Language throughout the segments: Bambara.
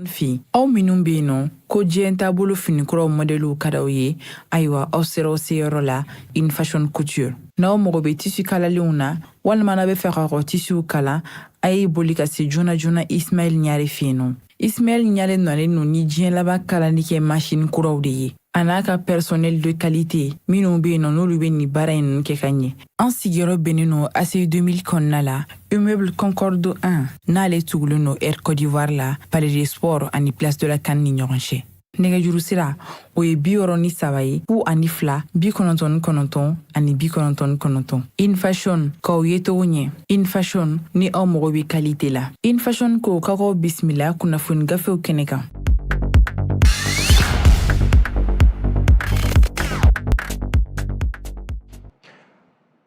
Fi aw minnu bɛ yen nɔ ko diɲɛ taabolo finikuraw modèles ka d'aw ye ayiwa aw sera aw seyɔrɔ la In Fashion Couture n'aw mago bɛ tissu kalalenw na walima n'a bɛ fɛ ka tissu kala a ye boli ka se joona joona Ismaël Ɲare fɛ yen nɔ. Ismaël Ɲare nɔlen no ni diɲɛ laban kalali kɛ machine kuraw de ye a n'a ka personnel de qualité minnu bɛ yen nɔ n'olu bɛ nin baara in kɛ ka ɲɛ. An sigiyɔrɔ bɛnnen no AC 2000 kɔnɔna la Immeuble Concorde 1 n'ale tugulen no Air Côte d'Ivoire la Palais des Sports ani Place de la CAN ni ɲɔgɔn cɛ. Nɛgɛjuru sira o ye 63 ye 02 99 ani 99. In Fashion k'aw ye togo ɲɛ. In Fashion ni aw mago bɛ qualité la. In Fashion ko k'aw bisimila kunnafoni gafew kɛnɛ kan.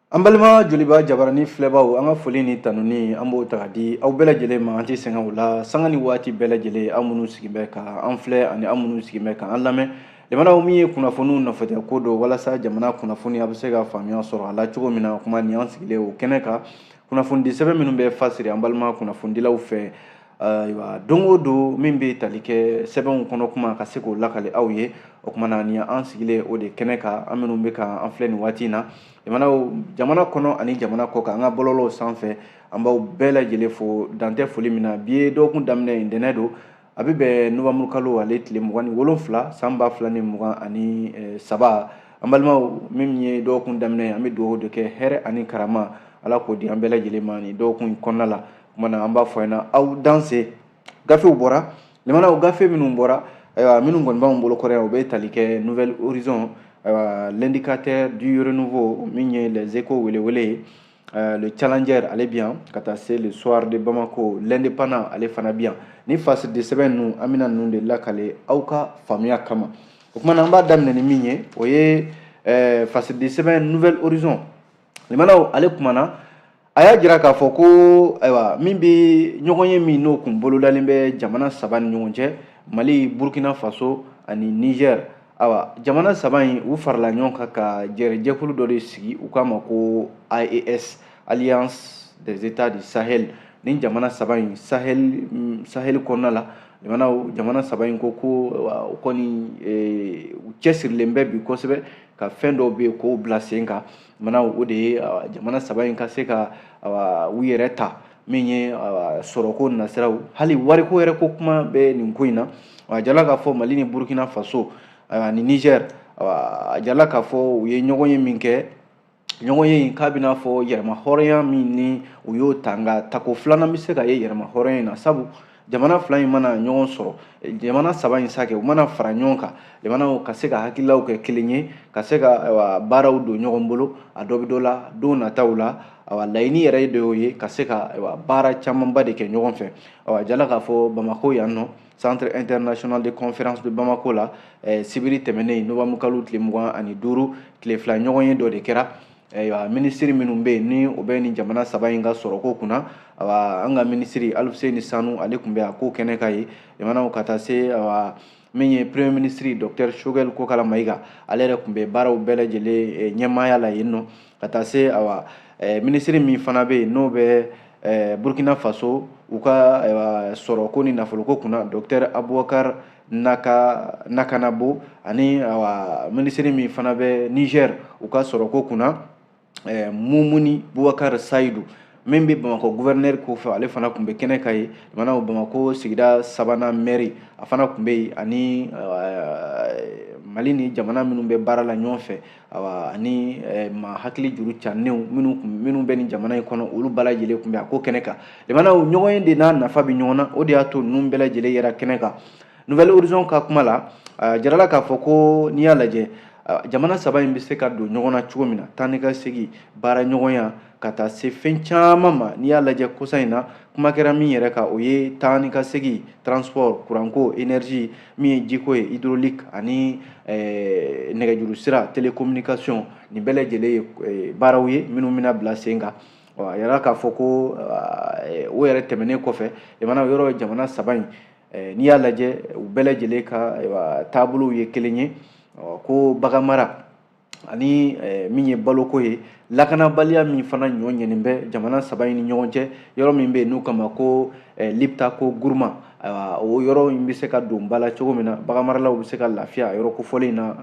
An balima joliba jabarani filɛbaw an ka foli ni tanuni an b'o ta ka di aw bɛɛ lajɛlen ma an tɛ sɛgɛn o la sanga ni waati bɛɛ lajɛlen an minnu sigilen bɛ ka an filɛ ani an minnu sigilen bɛ ka an lamɛn jamanaw min ye kunnafoniw nɔfɛtɛ ko don walasa jamana kunnafoni a bɛ se ka faamuya sɔrɔ a la cogo min na kuma ni an sigilen o kɛnɛ kan kunnafonidi sɛbɛn minnu bɛ fasiri an balima kunnafonidilaw fɛ ayiwa don o don min bɛ tali kɛ sɛbɛnw kɔnɔ kuma ka se k'o lakale aw ye o kuma na ni an sigilen o de kɛnɛ kan an minnu bɛ ka an filɛ nin waati in na jamana kɔnɔ ani jamana kɔ kan an ka bɔlɔlɔw sanfɛ an b'aw bɛɛ lajɛlen fo dantɛ foli min na bi ye dɔgɔkun daminɛ ntɛnɛn don a bɛ bɛn novembre kalo ale tile 27 san 2023 an balimaw min ye dɔgɔkun daminɛ an bɛ dugawu de kɛ hɛrɛ ani karama ala k'o di an bɛɛ lajɛlen ma ni dɔgɔkun kɔnɔna la kuma na an b'a fɔ ɲɛna aw danse gafew bɔra limanaw gafe minnu bɔra ayiwa minnu kɔni b'anw bolo kɔrɔ yan u bɛ tali kɛ Nouvel Horizon l'indicateur du renouveau min ye les échos welewele ye le challenger ale bi yan ka taa se le soir de Bamako l'indépendant ale fana bi yan ni fasidi sɛbɛn ninnu an bɛna ninnu de lakale aw ka faamuya kama o kuma na an b'a daminɛ ni min ye o ye fasidi sɛbɛn Nouvel Horizon limanaw ale kumana a y'a jira k'a fɔ ko ayiwa min bɛ ɲɔgɔn ye min n'o kun bolodalen bɛ jamana saba ni ɲɔgɔn cɛ Mali Burkina Faso ani Niger awa jamana saba in u farala ɲɔgɔn kan ka jɛkulu dɔ de sigi u k'a ma ko IAS Alliance des États du Sahel ni jamana saba in Sahel kɔnɔna la jamana saba in ko u kɔni u cɛsirilen bɛ bi kosɛbɛ ka fɛn dɔw bɛ yen k'o bila sen kan o de ye jamana saba in ka se ka u yɛrɛ ta min ye sɔrɔko nasiraw hali wariko yɛrɛ ko kuma bɛ nin ko in na a jala k'a fɔ Mali ni Burkina Faso ni Niger a jala k'a fɔ u ye ɲɔgɔn ye min kɛ ɲɔgɔn ye in k'a bɛna fɔ yɛrɛma hɔrɔnya min ni u y'o ta nka tako filanan bɛ se ka ye yɛrɛma hɔrɔnya in na sabu jamana fila in mana ɲɔgɔn sɔrɔ jamana saba in sake u mana fara ɲɔgɔn kan jamanaw ka se ka hakililaw kɛ kelen ye ka se ka baaraw don ɲɔgɔn bolo a dɔ bɛ dɔ la don nataw la laɲini yɛrɛ de y'o ye ka se ka baara camanba de kɛ ɲɔgɔn fɛ jala k'a fɔ Bamako yan nɔ Centre international de conférence de Bamako la sibiri tɛmɛnen novembre kalo tile 25 tile fila ɲɔgɔn ye dɔ de kɛra minisiri minnu bɛ yen ni o bɛ nin jamana saba in ka sɔrɔko kunna an ka minisiri Alfuseni Sanu ale tun bɛ a ko kɛnɛ ka ye jamanaw ka taa se min ye premier ministre Dr Choguel Kokala Mayiga ale yɛrɛ tun bɛ baaraw bɛɛ lajɛlen ɲɛmaaya la yen nɔ ka taa se minisiri min fana bɛ yen n'o bɛ Burkina Faso u ka sɔrɔko ni nafoloko kunna Dr Abubakar Nakanabo ani minisiri min fana bɛ Niger u ka sɔrɔko kunna Mumuni Bubakar Saidu min bɛ Bamako gouverneur ko fɛ ale fana tun bɛ kɛnɛ ka ye Bamako sigida sabanan mairie a fana tun bɛ yen ani Mali ni jamana minnu bɛ baara la ɲɔgɔn fɛ ani ma hakili juru canenw minnu bɛ nin jamana in kɔnɔ olu bɛɛ lajɛlen tun bɛ a ko kɛnɛ kan ɲɔgɔn ye de n'a nafa bɛ ɲɔgɔn na o de y'a to ninnu bɛɛ lajɛlen yɛrɛ kɛnɛ kan Nouvel Horizon ka kuma la jarala k'a fɔ ko n'i y'a lajɛ jamana saba in bɛ se ka don ɲɔgɔn na cogo min na taa ni ka segin baara ɲɔgɔnya ka taa se fɛn caman ma n'i y'a lajɛ kosa in na kuma kɛra min yɛrɛ kan o ye taa ni ka segin transport kuranko énergie min ye jiko ye hydraulique ani nɛgɛjuru sira télécommunication nin bɛɛ lajɛlen ye baaraw ye minnu bɛna bila sen kan a yɛrɛ k'a fɔ ko o yɛrɛ tɛmɛnen kɔfɛ yɔrɔ jamana saba in n'i y'a lajɛ u bɛɛ lajɛlen ka taabolow ye kelen ye ko bagan mara ani min ye baloko ye lakanabaliya min fana ɲɔɲɛnen bɛ jamana saba in ni ɲɔgɔn cɛ yɔrɔ min bɛ yen n'u kama ko Liptako Gourma o yɔrɔ in bɛ se ka don ba la cogo min na bagan maralaw bɛ se ka lafiya yɔrɔ kofɔlen na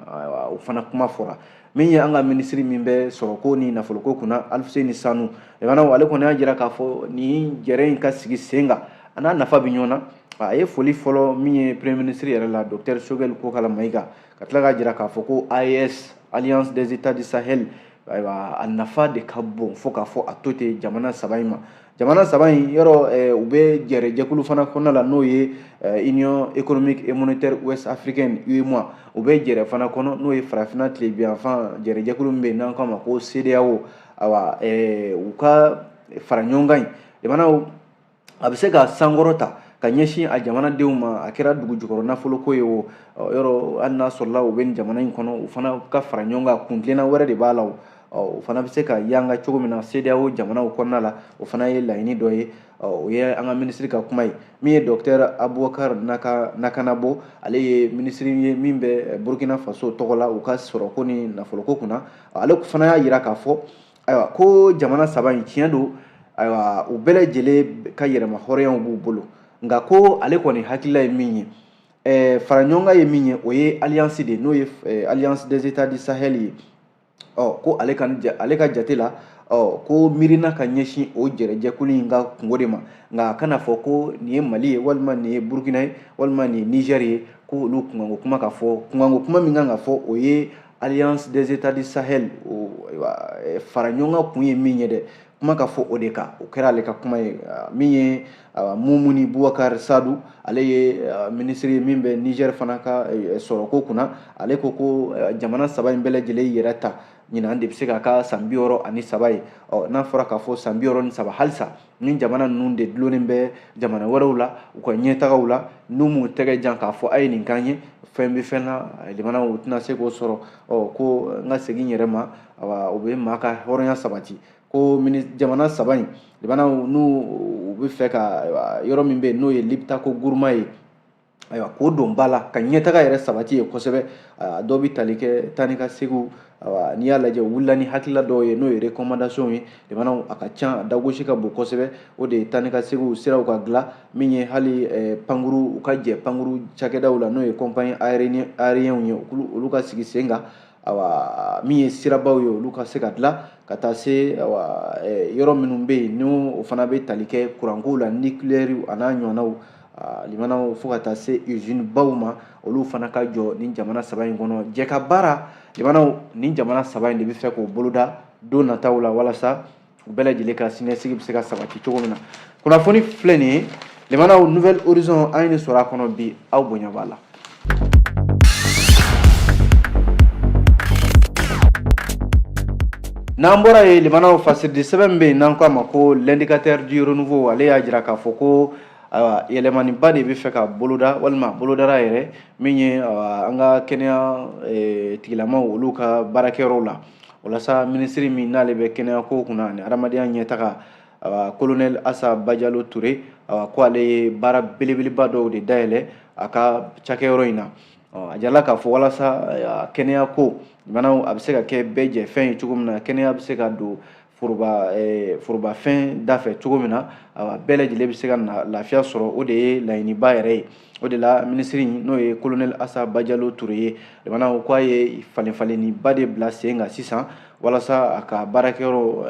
o fana kuma fɔra min ye an ka minisiri min bɛ sɔrɔko ni nafoloko kunna Alfuseni Sanu ale kɔni y'a jira k'a fɔ nin jɛrɛ in ka sigi sen kan a n'a nafa bɛ ɲɔgɔn na a ye foli fɔlɔ min ye premier ministre yɛrɛ la Dr Choguel Kokala Mayiga ka tila k'a jira k'a fɔ ko AES Alliance des États du Sahel a nafa de ka bon fo k'a fɔ a to ten jamana saba in ma jamana saba in yɔrɔ u bɛ jɛkulu fana kɔnɔna la n'o ye Union économique et monétaire ouest africaine UEMOA u bɛ jɛrɛ fana kɔnɔ n'o ye farafinna tile-bi-yanfan jɛkulu min bɛ yen n'an k'a ma ko CEDEAO u ka fara ɲɔgɔn kan jamanaw a bɛ se ka sankɔrɔta ka ɲɛsin a jamanadenw ma a kɛra dugu jukɔrɔ nafoloko ye o yɔrɔ hali n'a sɔrɔla u bɛ nin jamana in kɔnɔ u fana ka fara ɲɔgɔn kan kuntilenna wɛrɛ de b'a la o fana bɛ se ka yanga cogo min na CEDEAO jamanaw kɔnɔna la o fana ye laɲini dɔ ye o ye an ka minisiri ka kuma ye min ye Dr Abubakar Nakanabo ale ye minisiri ye min bɛ Burkina Faso tɔgɔ la u ka sɔrɔko ni nafoloko kunna ale fana y'a jira k'a fɔ ayiwa ko jamana saba in tiɲɛ don ayiwa u bɛɛ lajɛlen ka yɛrɛma hɔrɔnyaw b'u bolo nka ko ale kɔni hakilila ye min ye fara ɲɔgɔn kan ye min ye o ye alliance de n'o ye Alliance des États du Sahel ye ko ale ka jate la ko miirina ka ɲɛsin o jɛkulu in ka kungo de ma nka a kana fɔ ko nin ye Mali ye walima nin ye Burkina ye walima nin ye Niger ye ko olu kunkanko kuma ka fɔ kunkanko kuma min kan ka fɔ o ye Alliance des États du Sahel fara ɲɔgɔn kan kun ye min ye dɛ kuma ka fɔ o de kan o kɛra ale ka kuma ye min ye Mumuni Bubakar Sadu ale ye minisiri min bɛ Niger fana ka sɔrɔko kunna ale ko jamana saba in bɛɛ lajɛlen yɛrɛ ta ɲinan de bɛ se ka ka san 63 ye n'a fɔra k'a fɔ san 63 halisa ni jamana ninnu de dulonnen bɛ jamana wɛrɛw la u ka ɲɛtagaw la n'u m'u tɛgɛ jan k'a fɔ a ye nin k'an ye fɛn bɛ fɛn na jamanaw tɛna se k'o sɔrɔ ko n ka segin yɛrɛ ma o bɛ maa ka hɔrɔnya sabati ko jamana saba in jamanaw n'u bɛ fɛ ka yɔrɔ min bɛ yen n'o ye Liptako Gourma ye ayiwa k'o don ba la ka ɲɛtaga yɛrɛ sabati ye kosɛbɛ dɔw bɛ tali kɛ taa ni ka seginw n'i y'a lajɛ u wulila ni hakilila dɔw ye n'o ye recommandation ye jamanaw a ka ca a dagosi ka bon kosɛbɛ o de ye taa ni ka seginw siraw ka dilan min ye hali pankuru u ka jɛ pankuru cakɛdaw la n'o ye compagnie aérienne ye olu ka sigi sen kan min ye sirabaw ye olu ka se ka dilan ka taa se yɔrɔ minnu bɛ yen n'o fana bɛ tali kɛ kurankow la nucléaire a n'a ɲɔgɔnnaw limanaw fo ka taa se usine baw ma olu fana ka jɔ ni jamana saba in kɔnɔ jɛ ka baara limanaw ni jamana saba in de bɛ fɛ k'o boloda don nataw la walasa u bɛɛ lajɛlen ka siniɲɛsigi bɛ se ka sabati cogo min na kunnafoni filɛ nin ye limanaw Nouvelle Horizon an ye nin sɔrɔ a kɔnɔ bi aw bonya b'a la. N'an bɔra ye limanaw fasiridi sɛbɛn bɛ yen n'an k'a ma ko l'indicateur du renouveau ale y'a jira k'a fɔ ko yɛlɛmaniba de bɛ fɛ ka boloda walima bolodara yɛrɛ min ye an ka kɛnɛya tigilamaw olu ka baarakɛyɔrɔw la walasa minisiri min n'ale bɛ kɛnɛyako kunna ani adamadenya ɲɛtaga colonel Assa Badialo Touré ko ale ye baara belebeleba dɔw de dayɛlɛ a ka cakɛyɔrɔ in na a jala k'a fɔ walasa kɛnɛyako jamanaw a bɛ se ka kɛ bɛɛ jɛ fɛn ye cogo min na kɛnɛya bɛ se ka don forobafɛn da fɛ cogo min na bɛɛ lajɛlen bɛ se ka lafiya sɔrɔ o de ye laɲiniba yɛrɛ ye o de la minisiri n'o ye colonel Assa Badialo Touré ye jamanaw ko a ye falenfalenniba de bila sen kan sisan walasa a ka baarakɛyɔrɔ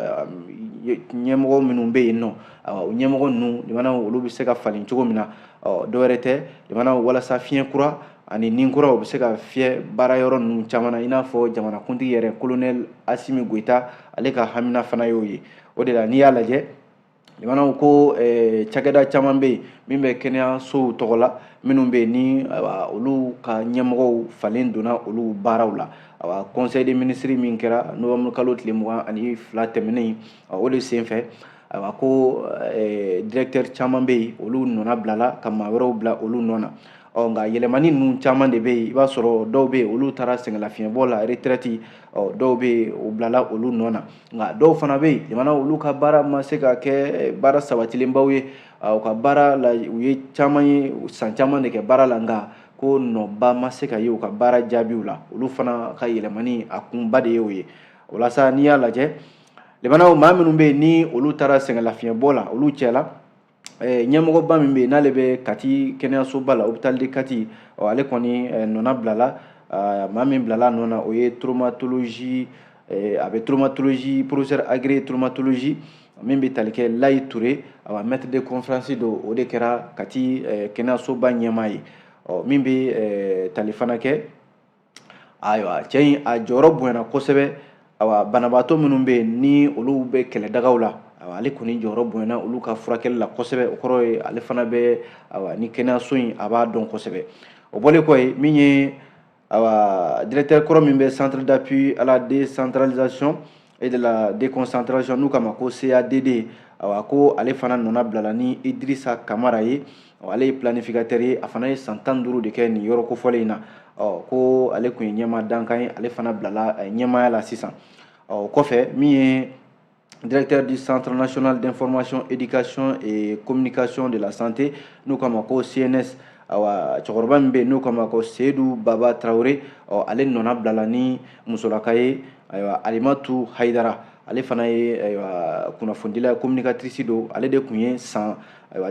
ɲɛmɔgɔ minnu bɛ yen nɔ ɲɛmɔgɔ ninnu jamanaw olu bɛ se ka falen cogo min na dɔwɛrɛ tɛ jamanaw walasa fiɲɛ kura ani nin kuraw bɛ se ka fiyɛ baara yɔrɔ ninnu caman na i n'a fɔ jamanakuntigi yɛrɛ colonel Assimi Goïta ale ka hamina fana y'o ye o de la n'i y'a lajɛ jamanaw ko cakɛda caman bɛ yen min bɛ kɛnɛyasow tɔgɔ la minnu bɛ yen ni olu ka ɲɛmɔgɔw falen donna olu baaraw la conseil des ministres min kɛra novembre kalo tile 22 tɛmɛnen o de senfɛ ko directeur caman bɛ yen olu nɔna bilala ka maa wɛrɛw bila olu nɔ na nka yɛlɛmani ninnu caman de bɛ yen i b'a sɔrɔ dɔw bɛ yen olu taara sɛgɛnlafiɲɛbɔ la retraite dɔw bɛ yen u bilala olu nɔ na nka dɔw fana bɛ yen jamana olu ka baara ma se ka kɛ baara sabatilenbaw ye u ka baara la u ye caman ye san caman de kɛ baara la nka ko nɔba ma se ka ye u ka baara jaabiw la olu fana ka yɛlɛmani a kunba de ye o ye walasa n'i y'a lajɛ jamanaw maa minnu bɛ yen ni olu taara sɛgɛnlafiɲɛbɔ la olu cɛla ɲɛmɔgɔba min bɛ yen n'ale bɛ Kati kɛnɛyasoba la hôpital de Kati ale kɔni nɔna bilala maa min bilala nɔ na o ye traumatologie a bɛ traumatologie professeur agrégé traumatologie min bɛ tali kɛ Layi Ture maître de conférence don o de kɛra Kati kɛnɛyasoba ɲɛmaa ye min bɛ tali fana kɛ ayiwa cɛ in a jɔyɔrɔ bonyana kosɛbɛ banabaatɔ minnu bɛ yen ni olu bɛ kɛlɛdagaw la ale kɔni jɔyɔrɔ bonyana olu ka furakɛli la kosɛbɛ o kɔrɔ ye ale fana bɛ ni kɛnɛyaso in a b'a dɔn kosɛbɛ o bɔlen kɔ ye min ye directeur kɔrɔ min bɛ centre d'appui à la décentralisation et de la déconcentration n'u k'a ma ko CADD ko ale fana nɔna bilala ni Idrissa Kamara ye ale ye planificateur ye a fana ye san 15 de kɛ nin yɔrɔ kofɔlen in na ko ale tun ye ɲɛmaa dankan ye ale fana bilala ɲɛmaaya la sisan o kɔfɛ min ye directeur du Centre national d'information, éducation et communication de la santé n'u k'a ma ko CNS cɛkɔrɔba min bɛ yen n'u k'a ma ko Seydou Baba Traoré ale nɔna bilala ni musolaka ye Alimatu Hayidara ale fana ye kunnafondila communicatrice don ale de tun ye san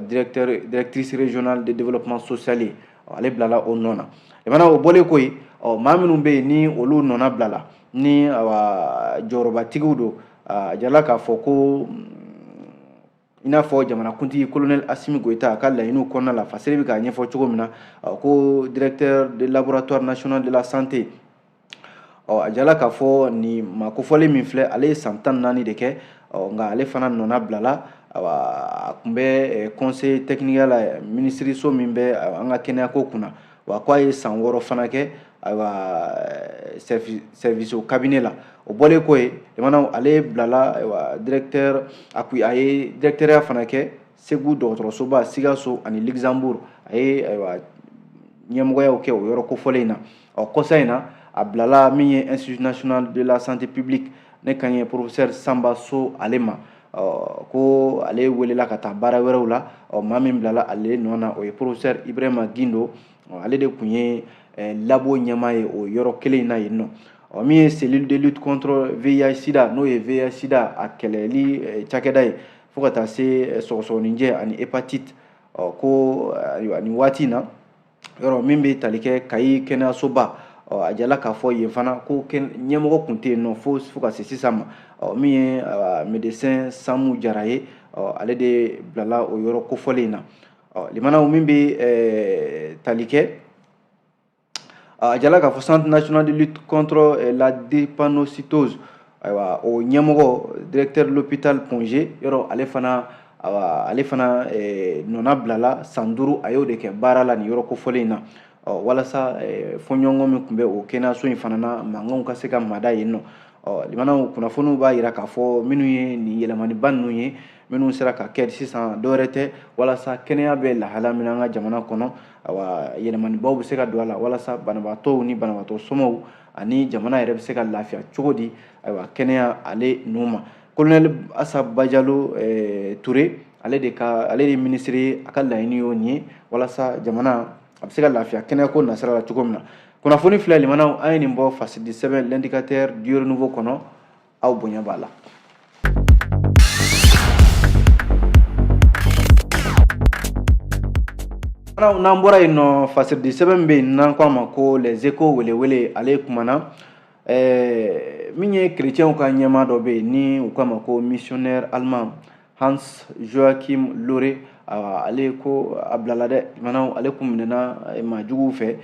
directrice régionale de développement social ye ale bilala o nɔ na jamana o bɔlen ko ye maa minnu bɛ yen ni olu nɔna bilala ni jɔyɔrɔbatigiw don a jala k'a fɔ ko i n'a fɔ jamanakuntigi colonel Assimi Goïta a ka laɲiniw kɔnɔna la Fasere bɛ k'a ɲɛfɔ cogo min na ko directeur de laboratoire national de la santé a jala k'a fɔ nin makofɔlen min filɛ ale ye san 14 de kɛ nka ale fana nɔna bilala a tun bɛ conseil technique la minisiriso min bɛ an ka kɛnɛyako kunna ko a ye san 6 fana kɛ service cabinet la o bɔlen ko ye jamana ale bilala directeur a ye directeurya fana kɛ Segu dɔgɔtɔrɔsoba Sikaso ani Luxembourg a ye ɲɛmɔgɔyaw kɛ o yɔrɔ kofɔlen in na kɔsa in na a bilala min ye institut national de la santé publique ne kan ye professeur Samba So ale ma ko ale welela ka taa baara wɛrɛw la maa min bilala ale nɔ na o ye professeur Ibrahima Gindo ale de tun ye labo ɲɛmaa ye o yɔrɔ kelen in na yen nɔ min ye cellule de lutte contre VIH sida n'o ye VIH sida a kɛlɛli cakɛda ye fo ka taa se sɔgɔsɔgɔninjɛ ani hépatite ko nin waati in na yɔrɔ min bɛ tali kɛ Kayi kɛnɛyasoba a jala k'a fɔ yen fana ko ɲɛmɔgɔ tun tɛ yen nɔ fo ka se sisan ma min ye médecin Samu Jara ye ale de bilala o yɔrɔ kofɔlen in na limanaw min bɛ tali kɛ a jala k'a fɔ centre national de lutte contre la drépanocytose o ɲɛmɔgɔ directeur de l'hôpital Pongé yɔrɔ ale fana nɔna bilala san 5 a y'o de kɛ baara la nin yɔrɔ kofɔlen in na walasa fɔɲɔgɔnkɔ min tun bɛ o kɛnɛyaso in fana na mankanw ka se ka mada yen nɔ limanaw kunnafoniw b'a jira k'a fɔ minnu ye nin yɛlɛmaniba ninnu ye minnu sera ka kɛ sisan dɔwɛrɛ tɛ walasa kɛnɛya bɛ lahala min an ka jamana kɔnɔ yɛlɛmanibaw bɛ se ka don a la walasa banabaatɔw ni banabaatɔ somɔgɔw ani jamana yɛrɛ bɛ se ka lafiya cogo di kɛnɛya ale ninnu ma colonel Assa Bajalo Touré ale de ministre ye a ka laɲini y'o nin ye walasa jamana a bɛ se ka lafiya kɛnɛyako nasira la cogo min na kunnafoni filɛ limanaw an ye nin bɔ fasidi sɛbɛn l'indicateur du renouveau kɔnɔ aw bonya b'a la n'an bɔra yen nɔ fasidi sɛbɛn bɛ yen n'an ko a ma ko les échos welewele ale kumana min ye chrétienw ka ɲɛmaa dɔ bɛ yen ni u k'a ma ko missionnaire allemand Hans Joachim Lore ale ko a bilala dɛ limanaw ale kun minɛna maajuguw fɛ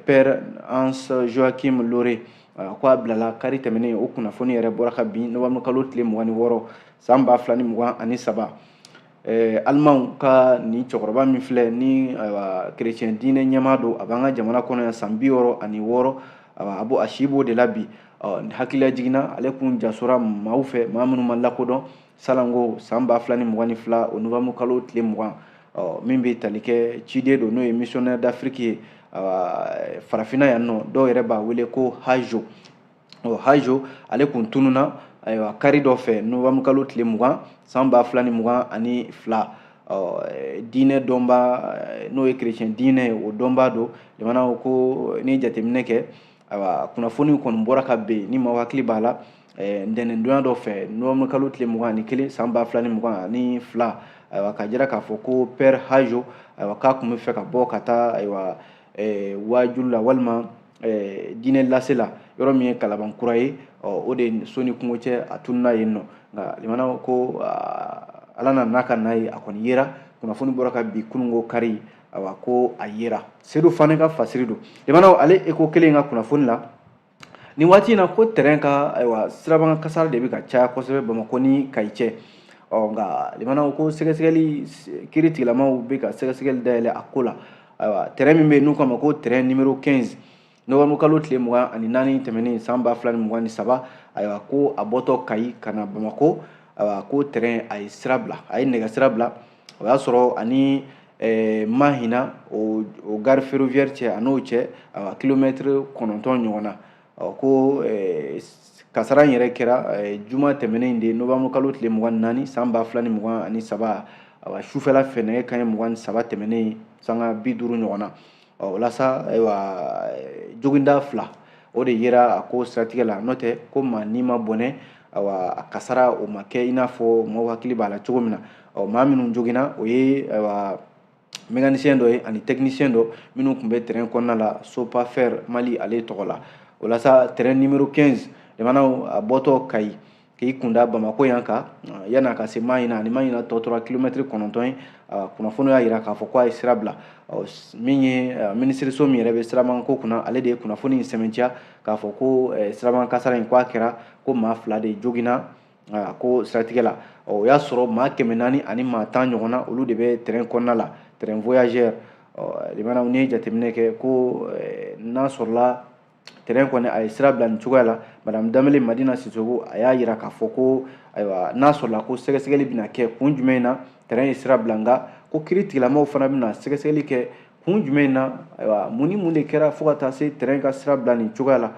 père Hans Joachim Lore ko a bilala kari tɛmɛnen o kunnafoni yɛrɛ bɔra ka bin novembre kalo tile 26 san 2023 Allemand ka ni cɛkɔrɔba min filɛ ni chrétien diinɛ ɲɛmaa don a b'an ka jamana kɔnɔ yan san 66 a si b'o de la bi hakilila jiginna ale kun jasora maaw fɛ maa minnu ma lakodɔn salango san 2022 o novembre kalo tile 20 min bɛ tali kɛ ciden don n'o ye missionnaire d'Afrique ye farafinna yan nɔ dɔw yɛrɛ b'a wele ko Hajo Hajo ale kun tununa kari dɔ fɛ novembre kalo tile 20 san 2022 diinɛ dɔnba n'o ye chrétien diinɛ o dɔnba don jamana ko ni jateminɛ kɛ kunnafoni kɔni bɔra ka bɛn ni maaw hakili b'a la ntɛnɛndonya dɔ fɛ novembre kalo tile 21 san 2022 ayiwa ka jira k'a fɔ ko père hajo ayiwa k'a kun bɛ fɛ ka bɔ ka taa ayiwa waajulu la walima diinɛ lase la yɔrɔ min ye kalabankura ye o de soni kungo cɛ a tununa yen nɔ nka limanaw ko ala nana n'a ka na ye a kɔni yera kunnafoni bɔra ka bi kunungo kari ayiwa ko a yera sedu fana ka fasiri don limanaw ale eko kelen ka kunnafoni la nin waati in na ko terrain ka ayiwa siraban kasara de bɛ ka caya kosɛbɛ Bamako ni Kayi cɛ nka limanaw ko sɛgɛsɛgɛli kiiri tigilamaw bɛ ka sɛgɛsɛgɛli dayɛlɛ a ko la ayiwa terrain min bɛ yen n'u k'a ma ko terrain numéro 15 nɔgɔmu kalo tile 24 tɛmɛnen san 2023 ayiwa ko a bɔtɔ Kayi ka na Bamako ayiwa ko terrain a ye sira bila a ye nɛgɛ sira bila o y'a sɔrɔ ani Mahina o gare ferroviaire cɛ a n'o cɛ ayiwa kilomètre 9 ɲɔgɔn na ko kasara in yɛrɛ kɛra juma tɛmɛnen de nɔgɔmu kalo tile 24 san 2023 ayiwa sufɛla fɛ nɛgɛ kanɲɛ 23 tɛmɛnen sanga 50 ɲɔgɔn na walasa ayiwa joginda 2 o de yera a ko siratigɛ la n'o tɛ ko maa n'i ma bɔnɛ ayiwa a kasara o ma kɛ i n'a fɔ mɔgɔw hakili b'a la cogo min na maa minnu joginna o ye ayiwa mécanicien dɔ ye ani technicien dɔ minnu tun bɛ terrain kɔnɔna la Sopafer Mali ale tɔgɔ la walasa terrain numéro 15 limanaw a bɔtɔ Kayi k'i kunda Bamako yan kan yan'a ka se Mahina ani Mahina tɔ tora kilomètre 9 ye kunnafoni y'a jira k'a fɔ ko a ye sira bila min ye minisiriso min yɛrɛ bɛ siraban ko kunna ale de ye kunnafoni in sɛmɛntiya k'a fɔ ko siraban kasara in ko a kɛra ko maa 2 de joginna ko siratigɛ la o y'a sɔrɔ maa 400 ani maa 10 ɲɔgɔn na olu de bɛ terrain kɔnɔna la terrain voyageur limanaw n'i ye jateminɛ kɛ ko n'a sɔrɔla terrain kɔni a ye sira bila nin cogoya la madame Danbele Madina Sisoko a y'a jira k'a fɔ ko ayiwa n'a sɔrɔla ko sɛgɛsɛgɛli bɛna kɛ kun jumɛn in na terrain ye sira bila nka ko kiiri tigilamaw fana bɛna sɛgɛsɛgɛli kɛ kun jumɛn in na ayiwa mun ni mun de kɛra fo ka taa se terrain ka sira bila nin cogoya la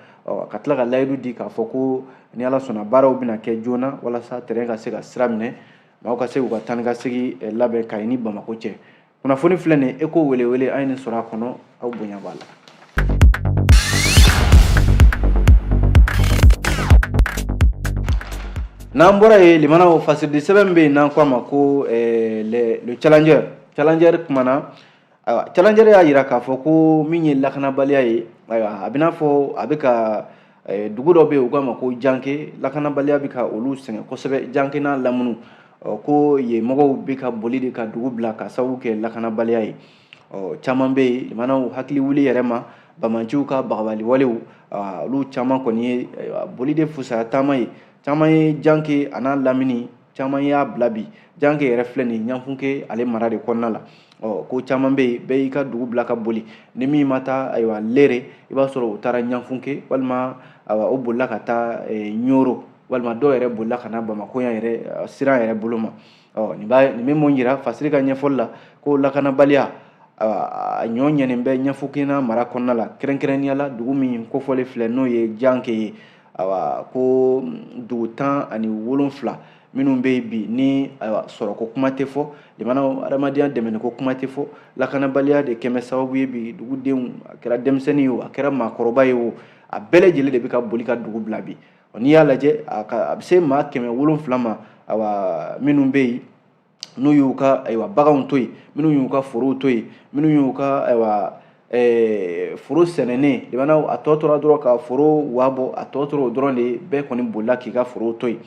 ka tila ka layidu di k'a fɔ ko ni ala sɔnna baaraw bɛna kɛ joona walasa terrain ka se ka sira minɛ maaw ka se k'u ka taa ni ka segin labɛn Kayi ni Bamako cɛ kunnafoni filɛ nin ye Eko welewele an ye nin sɔrɔ a kɔnɔ aw bonya b'a la. N'an bɔra yen limanaw fasiridi sɛbɛn bɛ yen n'an ko a ma ko le challenger kumana ayiwa challenger y'a jira k'a fɔ ko min ye lakanabaliya ye ayiwa a bɛ n'a fɔ a bɛ ka dugu dɔ bɛ yen u k'a ma ko Janke lakanabaliya bɛ ka olu sɛgɛn kosɛbɛ Janke n'a lamunu ko yen mɔgɔw bɛ ka boli de ka dugu bila ka sababu kɛ lakanabaliya ye caman bɛ yen limanaw hakili wuli yɛrɛ ma Bamanciw ka bagabali walew olu caman kɔni ye boli de fusaya taama ye caman ye Janke a n'a lamini caman y'a bila bi Janke yɛrɛ filɛ nin Ɲanfunke ale mara de kɔnɔna la ko caman bɛ yen bɛɛ y'i ka dugu bila ka boli ni min ma taa ayiwa Lere i b'a sɔrɔ u taara Ɲanfunke walima o bolila ka taa Ɲoro walima dɔw yɛrɛ bolila ka na Bamako yan yɛrɛ siran yɛrɛ bolo ma nin bɛ mun jira fasiri ka ɲɛfɔli la ko lakanabaliya a ɲɔ ɲɛnen bɛ Ɲanfunkena mara kɔnɔna la kɛrɛnkɛrɛnnenya la dugu min kofɔlen filɛ n'o ye Janke ye ko dugu 17 minnu bɛ yen bi ni sɔrɔko kuma tɛ fɔ limanaw adamadenya dɛmɛniko kuma tɛ fɔ lakanabaliya de kɛmɛ sababu ye bi dugudenw a kɛra denmisɛnnin ye o a kɛra maakɔrɔba ye o a bɛɛ lajɛlen de bɛ ka boli ka dugu bila bi n'i y'a lajɛ a bɛ se maa 700 ma minnu bɛ yen n'u y'u ka baganw to yen minnu y'u ka forow to yen minnu y'u ka foro sɛnɛnen limanaw a tɔ tora dɔrɔn ka foro wabɔ a tɔ tora o dɔrɔn de bɛɛ kɔni bolila k'i ka foro to yen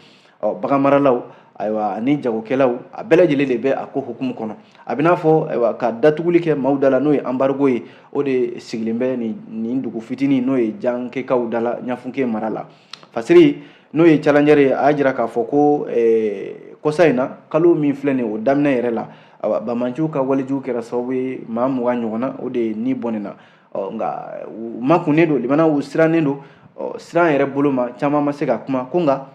bagan maralaw ani jagokɛlaw a bɛɛ lajɛlen de bɛ a ko hukumu kɔnɔ a bɛ n'a fɔ ka datuguli kɛ maaw da la n'o ye embargo ye o de sigilen bɛ nin dugu fitinin n'o ye Jankekaw da la Ɲanfunke mara la fasiri n'o ye challenger ye a y'a jira k'a fɔ ko kɔsa in na kalo min filɛ nin o daminɛ yɛrɛ la Bamanciw ka walejugu kɛra sababu ye maa 20 ɲɔgɔnna o de ni bɔnɛna nka u makunnen don limanaw u sirannen don siran yɛrɛ bolo ma caman ma se ka kuma ko nka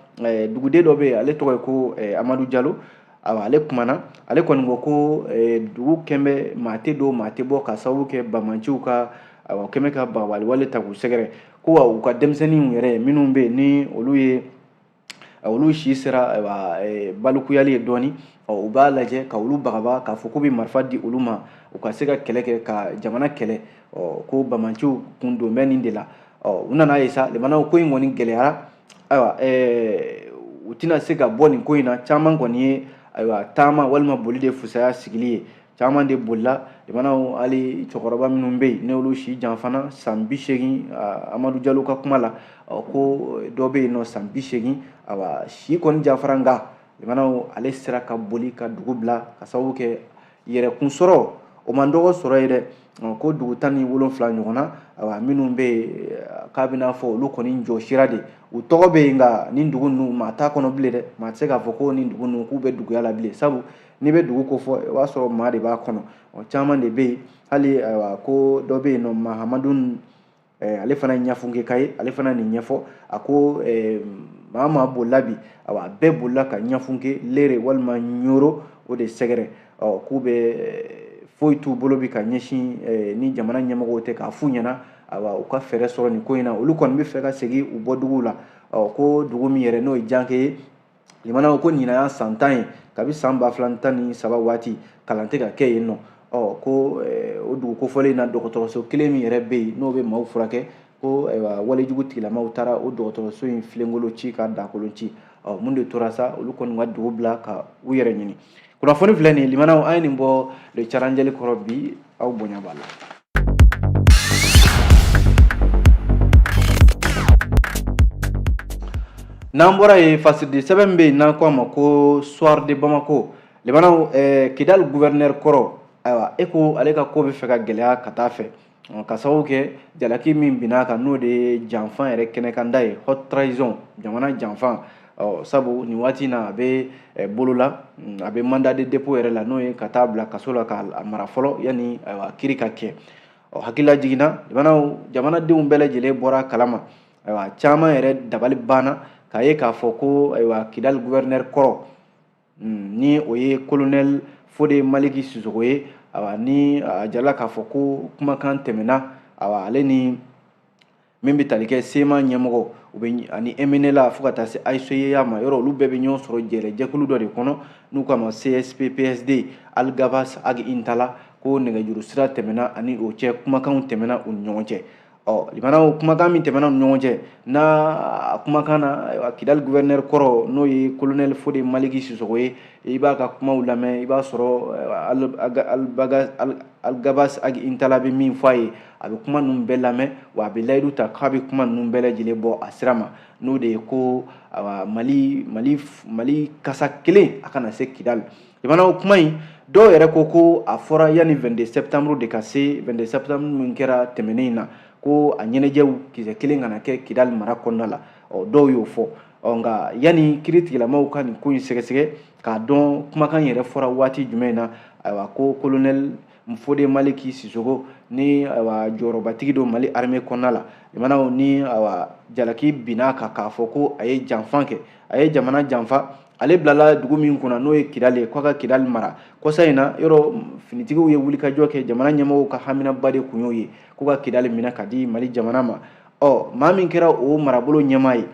duguden dɔ bɛ yen ale tɔgɔ ye ko Amadu Jalo ale kumana ale kɔni ko ko dugu kɛnbɛ maa tɛ don maa tɛ bɔ ka sababu kɛ Bamanciw ka kɛmɛ ka bagabali wale ta k'u sɛgɛrɛ ko wa u ka denmisɛnninw yɛrɛ minnu bɛ yen ni olu si sera balukuyali ye dɔɔni u b'a lajɛ ka olu bagaba k'a fɔ ko bɛ marifa di olu ma u ka se ka kɛlɛ kɛ ka jamana kɛlɛ ko Bamanciw kun don bɛ nin de la u nana ye sa limanaw ko in kɔni gɛlɛyara ayiwa u tɛna se ka bɔ nin ko in na caman kɔni ye ayiwa taama walima boli de fusaya sigili ye caman de bolila limanaw hali cɛkɔrɔba minnu bɛ yen n'olu si janfana san 80 Amadu Jalo ka kuma la ko dɔ bɛ yen nɔ san 80 awa si kɔni janfara nka limanaw ale sera ka boli ka dugu bila ka sababu kɛ yɛrɛkun sɔrɔ o man dɔgɔ sɔrɔ ye dɛ ko dugu 17 ɲɔgɔn na awa minnu bɛ yen k'a bɛna fɔ olu kɔni jɔsira de u tɔgɔ bɛ yen nka nin dugu ninnu maa t'a kɔnɔ bilen dɛ maa tɛ se k'a fɔ ko nin dugu ninnu k'u bɛ duguya la bilen sabu n'i bɛ dugu ko fɔ o b'a sɔrɔ maa de b'a kɔnɔ caman de bɛ yen hali ko dɔ bɛ yen nɔ Mahamadu ale fana ye ɲɛfunke ka ye ale fana nin ɲɛfɔ a ko maa bolila bi awa bɛɛ bolila ka ɲɛfunke leere walima ɲoro o de sɛgɛrɛ k'u bɛ foyi t'u bolo bi ka ɲɛsin ni jamana ɲɛmɔgɔw tɛ k'a f'u ɲɛna awa u ka fɛɛrɛ sɔrɔ nin ko in na olu kɔni bɛ fɛ ka segin u bɔ duguw la ko dugu min yɛrɛ n'o ye Janke ye limanaw ko ɲinan y'a san 10 ye kabi san 2013 waati kalan tɛ ka kɛ yen nɔ ko o dugu kofɔlen na dɔgɔtɔrɔso kelen min yɛrɛ bɛ yen n'o bɛ maaw furakɛ ko walejugu tigilamaw taara o dɔgɔtɔrɔso in filenkolo ci ka dakolon ci mun de tora sa olu kɔni ka dugu bila ka u yɛrɛ ɲini kunnafoni filɛ nin limanaw an ye nin bɔ le caranjɛli kɔrɔ bi aw bonya b'a la. n'an bɔra yen fasidi sɛbɛn bɛ yen n'an ko a ma ko soir de Bamako limanaw Kidal gouverneur kɔrɔ ayiwa e ko ale ka ko bɛ fɛ ka gɛlɛya ka taa fɛ ka sababu kɛ jalaki min binna kan n'o de ye janfan yɛrɛ kɛnɛkanda ye haute trahison jamana janfan sabu nin waati in na a bɛ bolo la a bɛ mandat de dépôt yɛrɛ la n'o ye ka taa bila kaso la k'a mara fɔlɔ yanni kiiri ka kɛ hakilila jiginna limanaw jamanadenw bɛɛ lajɛlen bɔra kalama ayiwa caman yɛrɛ dabali banna k'a ye k'a fɔ ko ayiwa Kidal gouverneur kɔrɔ ni o ye colonel Fode Maliki Sisoko ye awa ni a jarala k'a fɔ ko kumakan tɛmɛna awa ale ni min bɛ tali kɛ sema ɲɛmɔgɔ u bɛ ani MNLA fo ka taa se AICEA ma yɔrɔ olu bɛɛ bɛ ɲɔgɔn sɔrɔ jɛkulu dɔ de kɔnɔ n'u k'a ma CSP PSD Algabas Agi Intala ko nɛgɛjuru sira tɛmɛna ani o cɛ kumakanw tɛmɛna u ni ɲɔgɔn cɛ limanaw kumakan min tɛmɛna u ni ɲɔgɔn cɛ n'a kumakan na Kidal gouverneur kɔrɔ n'o ye colonel Fode Maliki Sisoko ye i b'a ka kumaw lamɛn i b'a sɔrɔ Algabas Agi Intala bɛ min fɔ a ye a bɛ kuma ninnu bɛɛ lamɛn wa a bɛ layidu ta k'a bɛ kuma ninnu bɛɛ lajɛlen bɔ a sira ma n'o de ye ko Mali kasa kelen a kana se Kidal limanaw kuma in dɔw yɛrɛ ko a fɔra yanni 22 septembre de ka se 22 septembre min kɛra tɛmɛnen in na ko a ɲɛnajɛw kisɛ kelen kana kɛ Kidal mara kɔnɔna la dɔw y'o fɔ nka yanni kiiri tigilamaw ka nin ko in sɛgɛsɛgɛ k'a dɔn kumakan yɛrɛ fɔra waati jumɛn na ayiwa ko colonel Fode Maliki Sisoko ni jɔyɔrɔbatigi don Mali armée kɔnɔna la limanaw ni jalaki binna kan k'a fɔ ko a ye janfan kɛ a ye jamana janfa ale bilala dugu min kunna n'o ye Kidal ye k'a ka Kidal mara kɔsa in na yɔrɔ finitigiw ye wulikajɔ kɛ jamana ɲɛmɔgɔw ka haminaba de kun y'o ye k'u ka Kidal minɛ ka di Mali jamana ma maa min kɛra o marabolo ɲɛmaa ye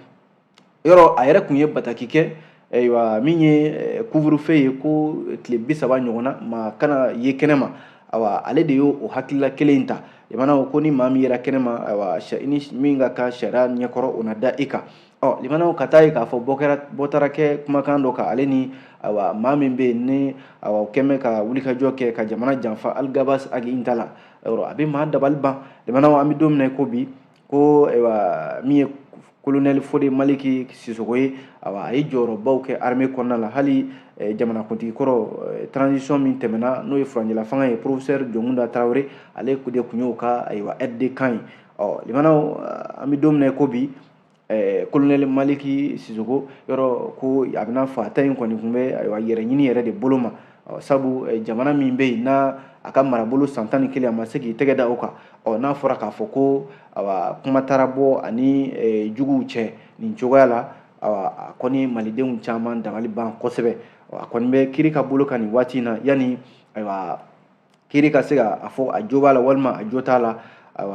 yɔrɔ a yɛrɛ kun ye bataki kɛ ayiwa min ye couvre-feu ye ko tile 30 ɲɔgɔn na maa kana ye kɛnɛ ma ale de y'o hakilila kelen in ta limanaw ko ni maa min yera kɛnɛ ma ni min ka kan sariya ɲɛkɔrɔ o na da i kan limanaw ka taa ye k'a fɔ bɔ taara kɛ kumakan dɔ kan ale ni maa min bɛ yen ni o kɛn bɛ ka wulikajɔ kɛ ka jamana janfa Algabas Agi Intala a bɛ maa dabali ban limanaw an bɛ don min na i ko bi ko min ye colonel Fode Maliki Sisoko ye a ye jɔyɔrɔbaw kɛ armée kɔnɔna la hali jamanakuntigi kɔrɔ transition min tɛmɛna n'o ye furanjɛla fanga ye professeur Jɔmunda Tarawele ale de kun y'o ka aide de camp ye limanaw an bɛ don min na i ko bi colonel Maliki Sisoko yɔrɔ ko a bɛna fɔ a ta in kɔni tun bɛ yɛrɛ ɲini yɛrɛ de bolo ma sabu jamana min bɛ yen n'a a ka marabolo san 11 a ma se k'i tɛgɛ da o kan n'a fɔra k'a fɔ ko kuma taara bɔ ani juguw cɛ nin cogoya la a kɔni malidenw caman dabali ban kosɛbɛ a kɔni bɛ kiiri ka bolo kan nin waati in na yanni kiiri ka se a fɔ a jo b'a la walima a jo t'a la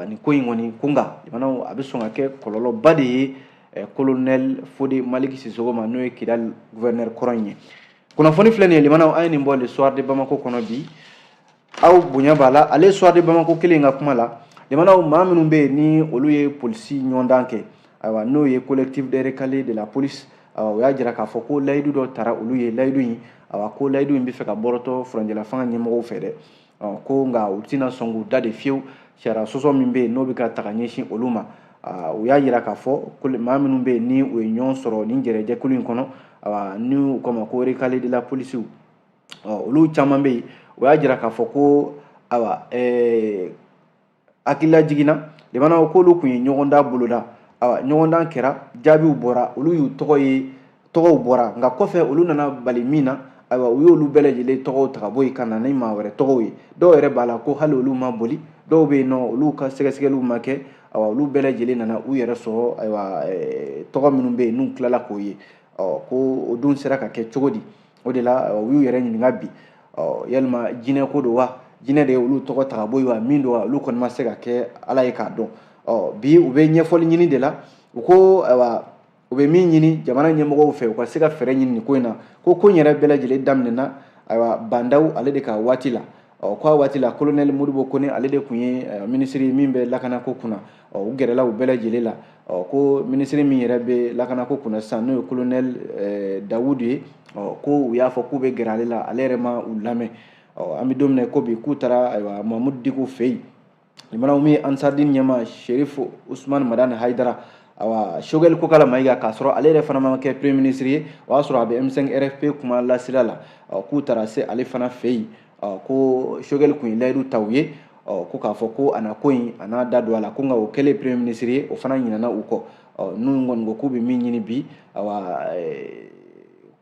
nin ko in kɔni ko nka limanaw a bɛ sɔn ka kɛ kɔlɔlɔba de ye colonel Fode Maliki Sisoko ma n'o ye Kidal gouverneur kɔrɔ in ye kunnafoni filɛ nin ye limanaw an ye nin bɔ le soir de Bamako kɔnɔ bi aw bonya b'a la ale soir de Bamako kelen ka kuma la limanaw maa minnu bɛ yen ni olu ye polisi ɲɔgɔndan kɛ n'o ye collectif des recalés de la police o y'a jira k'a fɔ ko layidu dɔ tara olu ye layidu in ko layidu in bɛ fɛ ka bɔrɔtɔ furanjɛla fanga ɲɛmɔgɔw fɛ dɛ ko nka u tɛna sɔn k'u da de fiyewu sariya sɔsɔ min bɛ yen n'o bɛ ka taga ɲɛsin olu ma u y'a jira k'a fɔ ko maa minnu bɛ yen ni u ye ɲɔgɔn sɔrɔ nin jɛrɛjɛkulu in kɔnɔ ni u k'o ma ko recalé de la police olu caman bɛ yen u y'a jira k'a fɔ ko hakilila jiginna limanaw k'olu kun ye ɲɔgɔndan boloda ɲɔgɔndan kɛra jaabiw bɔra olu y'u tɔgɔw bɔra nka kɔfɛ olu nana bali min na u y'olu bɛɛ lajɛlen tɔgɔw ta ka bɔ yen ka na ni maa wɛrɛ tɔgɔw ye dɔw yɛrɛ b'a la ko hali olu ma boli dɔw bɛ yen nɔ olu ka sɛgɛsɛgɛliw ma kɛ olu bɛɛ lajɛlen nana u yɛrɛ sɔrɔ tɔgɔ minnu bɛ yen n'u tilala k'o ye ko o dun sera ka kɛ cogo di o de la u y'u yɛrɛ ɲininka bi yalima jinɛ ko don wa jinɛ de ye olu tɔgɔ ta ka bɔ yen wa min don wa olu kɔni ma se ka kɛ ala ye k'a dɔn bi u bɛ ɲɛfɔli ɲini de la u ko u bɛ min ɲini jamana ɲɛmɔgɔw fɛ u ka se ka fɛɛrɛ ɲini nin ko in na ko in yɛrɛ bɛɛ lajɛlen daminɛna bandaw ale de ka waati la k'a waati la colonel Modibo Kone ale de tun ye minisiri min bɛ lakanako kunna u gɛrɛla u bɛɛ lajɛlen la ko minisiri min yɛrɛ bɛ lakanako kunna sisan n'o ye colonel Dawudu ye ko u y'a fɔ k'u bɛ gɛrɛ ale la ale yɛrɛ ma u lamɛn an bɛ don min na ko bi k'u taara Mamudu Diko fɛ yen limanaw min ye Ansardine ɲɛma Sherifu Usumani Madani Hayidara Choguel Kokala Mayiga k'a sɔrɔ ale yɛrɛ fana ma kɛ premier ministre ye o y'a sɔrɔ a bɛ M5 RFP kuma lasira la k'u taara se ale fana fɛ yen ko Choguel kun ye layidu ta u ye ko k'a fɔ ko a na ko in a n'a da don a la ko nka o kɛlen premier ministre ye o fana ɲinɛna u kɔ n'u kɔni ko k'u bɛ min ɲini bi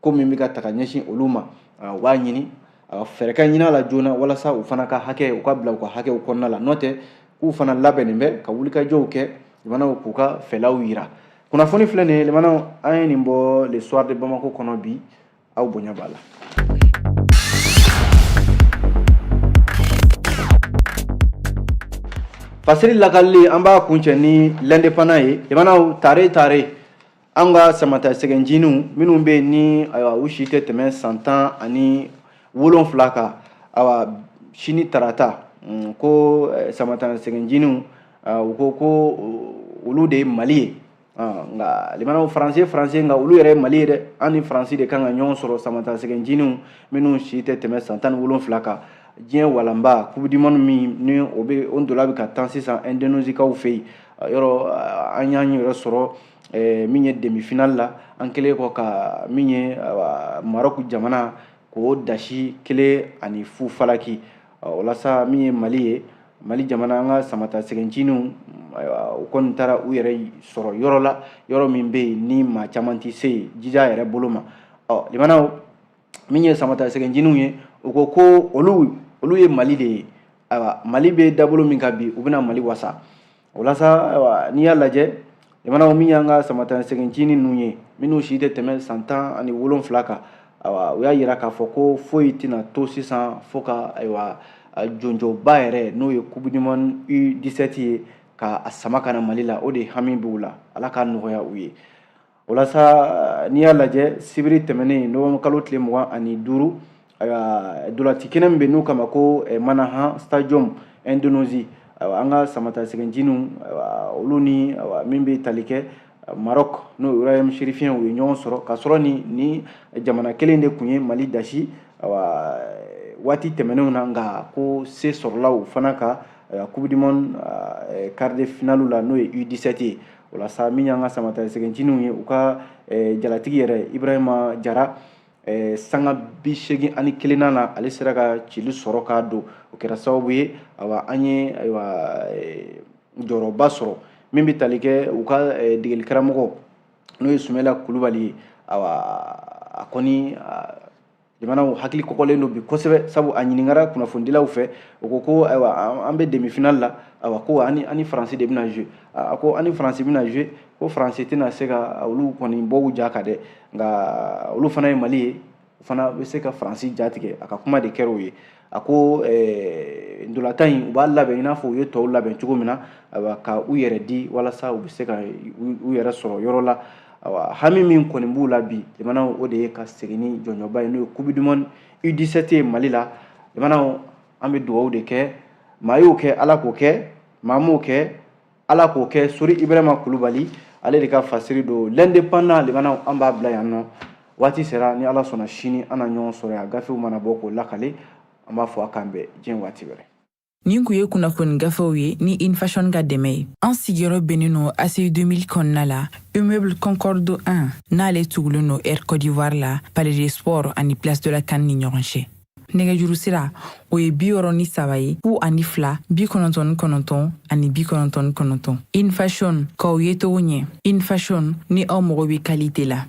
ko min bɛ ka taga ɲɛsin olu ma u b'a ɲini fɛɛrɛ ka ɲini a la joona walasa u fana ka hakɛ u ka bila u ka hakɛw kɔnɔna la n'o tɛ k'u fana labɛnnen bɛ ka wulikajɔw kɛ limanaw k'u ka fɛlaw yira kunnafoni filɛ nin ye limanaw an ye nin bɔ le soir de Bamako kɔnɔ bi aw bonya b'a la. Fasiri lakalili an b'a kuncɛ ni l'indépendant ye limanaw tare an ka samata sɛgɛnjiniw minnu bɛ yen ni u si tɛ tɛmɛ san 17 kan sini tarata ko samata sɛgɛnjiniw u ko olu de ye Mali ye nka limanaw français nka olu yɛrɛ ye Mali ye dɛ an ni France de kan ka ɲɔgɔn sɔrɔ samata sɛgɛnjiniw minnu si tɛ tɛmɛ san 17 kan diɲɛ walanba coupe du monde min ni o ndola bɛ ka taa sisan Indonésikaw fɛ yen yɔrɔ an y'an yɛrɛ sɔrɔ min ye demi-finale la an kɛlen kɔ ka min ye Maroc jamana k'o dasi 1-0 falaki walasa min ye Mali ye Mali jamana an ka samata sɛgɛnjiniw u kɔni taara u yɛrɛ sɔrɔ yɔrɔ la yɔrɔ min bɛ yen ni maa caman tɛ se yen jija yɛrɛ bolo ma limanaw min ye samata sɛgɛnjiniw ye u ko olu ye Mali de ye Mali bɛ dabolo min kan bi u bɛna Mali wasa walasa n'i y'a lajɛ limanaw min y'an ka samata sɛgɛnjini ninnu ye minnu si tɛ tɛmɛ san 17 kan u y'a jira k'a fɔ ko foyi tɛna to sisan fo ka jɔnjɔba yɛrɛ n'o ye coupe du monde U17 ye ka sama ka na Mali la o de hami b'u la Ala ka nɔgɔya u ye walasa n'i y'a lajɛ sibiri tɛmɛnen novembre kalo tile 25 dolati kɛnɛ min bɛ n'u kama ko Manahan Stadium Indonésie an ka samata sɛgɛnjiniw olu ni min bɛ tali kɛ Maroc n'o ye Royaume chérifien u ye ɲɔgɔn sɔrɔ ka sɔrɔ ni jamana kelen de tun ye Mali dasi waati tɛmɛnenw na nka ko se sɔrɔla u fana ka coupe du monde quart de finale la n'o ye U17 ye walasa min y'an ka samata sɛgɛnjiniw ye u ka jalatigi yɛrɛ Ibrahima Jara sanga 81 na ale sera ka cili sɔrɔ k'a don o kɛra sababu ye an ye jɔyɔrɔba sɔrɔ min bɛ tali kɛ u ka degeli karamɔgɔ n'o ye Sumela Kulubali ye a kɔni jamanaw hakili kɔkɔlen don bi kosɛbɛ sabu a ɲininkara kunnafonidilaw fɛ u ko an bɛ demi-finale la ko ani France de bɛna jouer ko ani France bɛna jouer ko France tɛna se ka olu kɔni bɔ u ja kan dɛ nka olu fana ye Mali ye u fana bɛ se ka France jatigɛ a ka kuma de kɛra o ye a ko ndolatan in u b'a labɛn i n'a fɔ u ye tɔw labɛn cogo min na ka u yɛrɛ di walasa u bɛ se ka u yɛrɛ sɔrɔ yɔrɔ la hami min kɔni b'u la bi limanaw o de ye ka segin ni jɔnjɔnba ye n'o ye coupe du monde U17 ye Mali la limanaw an bɛ dugawu de kɛ maa y'o kɛ Ala k'o kɛ maa m'o kɛ Ala k'o kɛ Sori Ibrahima Kulubali ale de ka fasiri do l'indépendant limana an b'a bila yan nɔ waati sera ni ala sɔnna sini an na ɲɔgɔn sɔrɔ yan gafew mana bɔ k'o lakale an b'a fɔ a k'an bɛn diɲɛ waati wɛrɛ. nin kun ye kunnafoni gafew ye ni infashon ka dɛmɛ ye an sigiyɔrɔ bɛnnen no ACI 2000 kɔnɔna la immeuble concorde 1 n'ale tugulen no air Côte d'Ivoire la palais des sports ani place de la CAN ni ɲɔgɔn cɛ. nɛgɛjuru sira o ye 63 ye 02 99 ani 99. infashon k'aw ye togo ɲɛ infashon ni aw mago bɛ qualité la